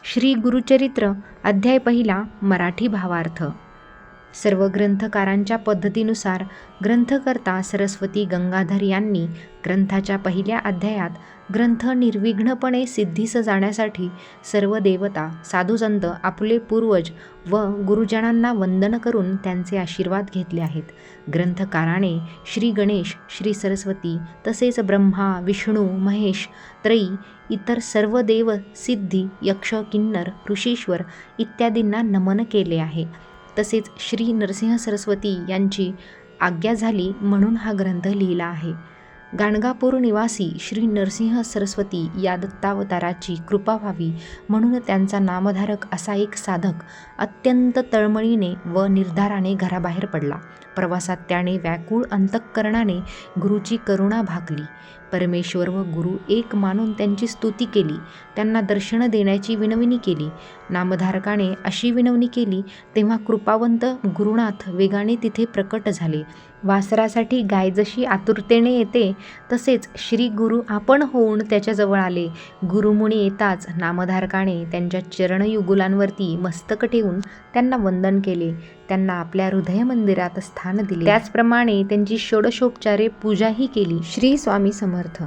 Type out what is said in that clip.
श्री गुरुचरित्र अध्याय पहिला मराठी भावार्थ। सर्व ग्रंथकारांच्या पद्धतीनुसार ग्रंथकर्ता सरस्वती गंगाधर यांनी ग्रंथाच्या पहिल्या अध्यायात ग्रंथ निर्विघ्नपणे सिद्धीस जाण्यासाठी सर्व देवता साधुसंत आपले पूर्वज व गुरुजनांना वंदन करून त्यांचे आशीर्वाद घेतले आहेत। ग्रंथकाराने श्री गणेश, श्री सरस्वती तसेच ब्रह्मा, विष्णू, महेश, त्रयी, इतर सर्व देव, सिद्धी, यक्ष, किन्नर, ऋषीश्वर इत्यादींना नमन केले आहे। तसेच श्री नरसिंह सरस्वती यांची आज्ञा झाली म्हणून हा ग्रंथ लिहिला आहे। गाणगापूर निवासी श्री नरसिंह सरस्वती या दत्तावताराची कृपा व्हावी म्हणून त्यांचा नामधारक असा एक साधक अत्यंत तळमळीने व निर्धाराने घराबाहेर पडला। प्रवासात त्याने व्याकुळ अंतःकरणाने गुरुची करुणा भागली। परमेश्वर व गुरु एक मानून त्यांची स्तुती केली, त्यांना दर्शन देण्याची विनवणी केली। नामधारकाने अशी विनवणी केली तेव्हा कृपावंत गुरुनाथ वेगाने तिथे प्रकट झाले। वासरासाठी गाय जशी आतुरतेने येते तसेच श्री गुरु आपण होऊन त्याच्याजवळ आले। गुरुमुनी येताच नामधारकाने त्यांच्या चरणयुगुलांवरती मस्तक ठेवून त्यांना वंदन केले, त्यांना आपल्या हृदय मंदिरात स्थान दिले। त्याचप्रमाणे त्यांची षोडशोपचारे पूजाही केली। श्री स्वामी समर्थ।